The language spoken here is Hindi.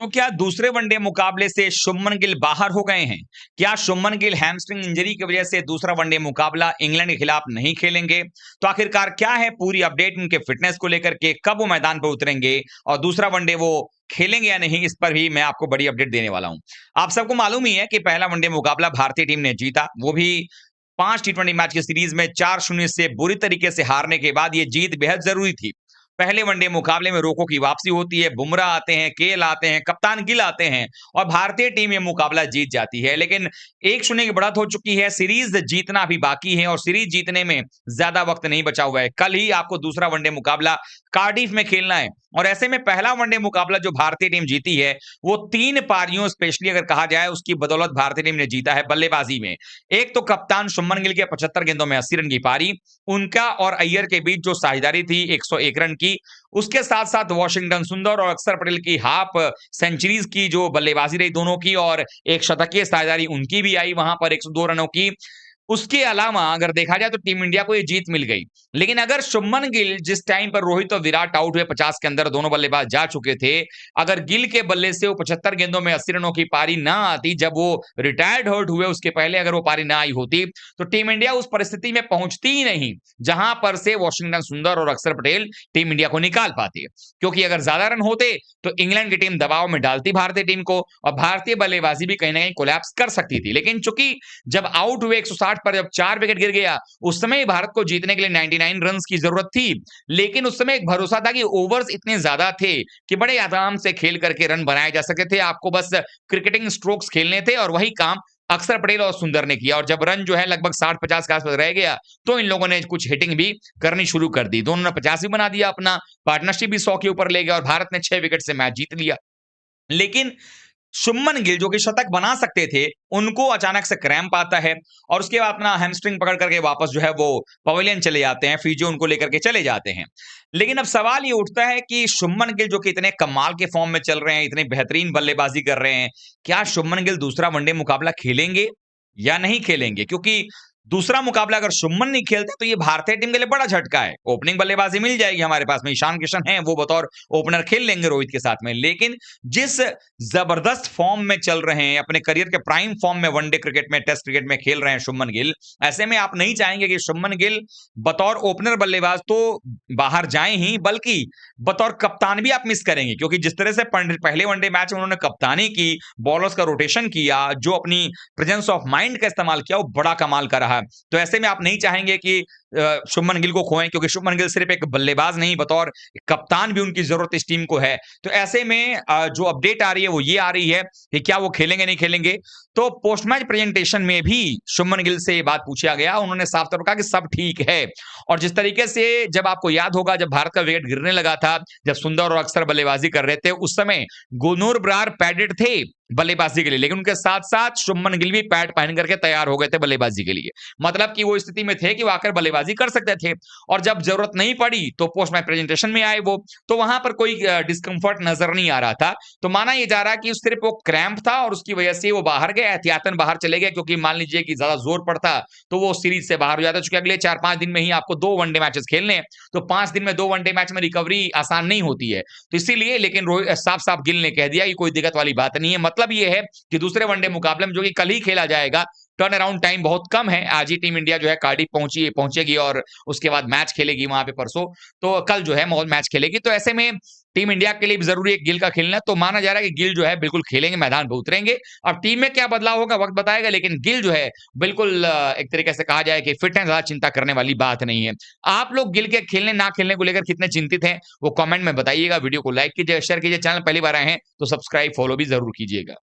तो क्या दूसरे वनडे मुकाबले से शुभमन गिल बाहर हो गए हैं? क्या शुभमन गिल हैमस्ट्रिंग इंजरी की वजह से दूसरा वनडे मुकाबला इंग्लैंड के खिलाफ नहीं खेलेंगे? तो आखिरकार क्या है पूरी अपडेट उनके फिटनेस को लेकर के, कब वो मैदान पर उतरेंगे और दूसरा वनडे वो खेलेंगे या नहीं, इस पर भी मैं आपको बड़ी अपडेट देने वाला हूं। आप सबको मालूम ही है कि पहला वनडे मुकाबला भारतीय टीम ने जीता, वो भी 5 टी20 मैच की सीरीज में 4-0 से बुरी तरीके से हारने के बाद ये जीत बेहद जरूरी थी। पहले वनडे मुकाबले में रोको की वापसी होती है, बुमराह आते हैं, केएल आते हैं, कप्तान गिल आते हैं और भारतीय टीम ये मुकाबला जीत जाती है। लेकिन 1-0 की बढ़त हो चुकी है, सीरीज जीतना भी बाकी है और सीरीज जीतने में ज्यादा वक्त नहीं बचा हुआ है। कल ही आपको दूसरा वनडे मुकाबला कार्डिफ में खेलना है और ऐसे में पहला वनडे मुकाबला जो भारतीय टीम जीती है, वो 3 पारियों स्पेशली अगर कहा जाए उसकी बदौलत भारतीय टीम ने जीता है बल्लेबाजी में। एक तो कप्तान शुभमन गिल के 75 गेंदों में 80 रन की पारी, उनका और अय्यर के बीच जो साझेदारी थी 101 रन की, उसके साथ-साथ वाशिंगटन सुंदर और अक्षर पटेल की हाफ सेंचुरीज की जो बल्लेबाजी रही दोनों की और एक शतकीय साझेदारी उनकी भी आई वहां पर 102 रनों की। उसके अलावा अगर देखा जाए तो टीम इंडिया को ये जीत मिल गई। लेकिन अगर शुभमन गिल जिस टाइम पर रोहित और विराट आउट हुए 50 के अंदर दोनों बल्लेबाज जा चुके थे, अगर गिल के बल्ले से वो 75 गेंदों में 80 रनों की पारी ना आती, जब वो रिटायर्ड हर्ट हुए उसके पहले अगर वो पारी ना आई होती, तो टीम इंडिया उस परिस्थिति में पहुंचती ही नहीं, जहां पर से वॉशिंगटन सुंदर और अक्षर पटेल टीम इंडिया को निकाल पाती है। क्योंकि अगर ज्यादा रन होते तो इंग्लैंड की टीम दबाव में डालती भारतीय टीम को और भारतीय बल्लेबाजी भी कहीं ना कहीं कोलैप्स कर सकती थी। लेकिन चूंकि जब आउट हुए 160 पर जब 4 विकेट गिर गया, उस समय भारत को जीतने के लिए 99 रन्स की जरूरत थी। लेकिन उस समय एक भरोसा था कि ओवर्स इतने ज्यादा थे कि बड़े आराम से खेल करके रन बनाए जा सकते थे। आपको बस क्रिकेटिंग स्ट्रोक्स खेलने थे और वही काम अक्षर पटेल और सुंदर ने किया और जब रन जो है लगभग 60-50 के आसपास रह गया, तो इन लोगों ने कुछ हिटिंग भी करनी शुरू कर दी। दोनों ने 50 भी बना दिया, अपना पार्टनरशिप भी 100 के ऊपर ले गया और भारत ने 6 विकेट से मैच जीत लिया। लेकिन शुभमन गिल जो कि शतक बना सकते थे, उनको अचानक से क्रैम्प आता है और उसके बाद अपना हैमस्ट्रिंग पकड़ करके वापस जो है वो पवेलियन चले जाते हैं, फिजियो उनको लेकर के चले जाते हैं। लेकिन अब सवाल ये उठता है कि शुभमन गिल जो कि इतने कमाल के फॉर्म में चल रहे हैं, इतनी बेहतरीन बल्लेबाजी कर रहे हैं, क्या शुभमन गिल दूसरा वनडे मुकाबला खेलेंगे या नहीं खेलेंगे? क्योंकि दूसरा मुकाबला अगर शुभमन नहीं खेलते तो ये भारतीय टीम के लिए बड़ा झटका है। ओपनिंग बल्लेबाजी मिल जाएगी हमारे पास में, ईशान किशन हैं, वो बतौर ओपनर खेल लेंगे रोहित के साथ में। लेकिन जिस जबरदस्त फॉर्म में चल रहे हैं, अपने करियर के प्राइम फॉर्म में वनडे क्रिकेट में, टेस्ट क्रिकेट में खेल रहे हैं शुभमन गिल, ऐसे में आप नहीं चाहेंगे कि शुभमन गिल बतौर ओपनर बल्लेबाज तो बाहर जाएं ही, बल्कि बतौर कप्तान भी आप मिस करेंगे। क्योंकि जिस तरह से पहले वनडे मैच में उन्होंने कप्तानी की, बॉलर्स का रोटेशन किया, जो अपनी प्रेजेंस ऑफ माइंड का इस्तेमाल किया, वो बड़ा कमाल का रहा। तो ऐसे में आप नहीं चाहेंगे कि शुभमन गिल को खोएं, क्योंकि शुभमन गिल सिर्फ एक बल्लेबाज नहीं, बतौर कप्तान भी उनकी जरूरत इस टीम को है। तो ऐसे में जो अपडेट आ रही है वो ये आ रही है कि क्या वो खेलेंगे नहीं खेलेंगे। तो पोस्ट मैच प्रेजेंटेशन में भी शुभमन गिल से ये बात पूछा गया, उन्होंने साफ तौर पर कहा कि सब ठीक है। और जिस तरीके से, जब आपको याद होगा जब भारत का विकेट गिरने लगा था, जब सुंदर और अक्सर बल्लेबाजी कर रहे थे, उस समय गुरनूर बरार पैडेड थे बल्लेबाजी के लिए, लेकिन उनके साथ साथ शुभमन गिल भी पैड पहन करके तैयार हो गए थे बल्लेबाजी के लिए। मतलब कि वो स्थिति में थे कि वो आकर बल्लेबाजी कर सकते थे और जब जरूरत नहीं पड़ी तो पोस्ट मैच प्रेजेंटेशन में आए वो, तो वहां पर कोई डिस्कंफर्ट नजर नहीं आ रहा था। तो माना यह जा रहा कि सिर्फ वो क्रैम्प था और उसकी वजह से वो बाहर गए, एहतियातन बाहर चले गए, क्योंकि मान लीजिए कि ज्यादा जोर पड़ता तो वो सीरीज से बाहर हो जाता। चूंकि अगले 4-5 दिन में ही आपको 2 वनडे मैचेस खेलने हैं, तो 5 दिन में 2 वनडे मैच में रिकवरी आसान नहीं होती है। तो इसीलिए, लेकिन रोहित साफ साफ गिल ने कह दिया कि कोई दिक्कत वाली बात नहीं है। मतलब ये है कि दूसरे वनडे मुकाबले में जो कि कल ही खेला जाएगा, टर्न अराउंड टाइम बहुत कम है। आज ही टीम इंडिया जो है कार्डिफ पहुंचेगी और उसके बाद मैच खेलेगी वहां पे परसों। तो कल जो है मैच खेलेगी। तो ऐसे में टीम इंडिया के लिए भी जरूरी है गिल का खेलना। तो माना जा रहा है कि गिल जो है बिल्कुल खेलेंगे, मैदान पे उतरेंगे। अब टीम में क्या बदलाव होगा वक्त बताएगा, लेकिन गिल जो है बिल्कुल एक तरीके से कहा जाए कि फिट है, ज्यादा चिंता करने वाली बात नहीं है। आप लोग गिल के खेलने ना खेलने को लेकर कितने चिंतित हैं, वो कमेंट में बताइएगा। वीडियो को लाइक कीजिए, शेयर कीजिए, चैनल पहली बार आए हैं तो सब्सक्राइब फॉलो भी जरूर कीजिएगा।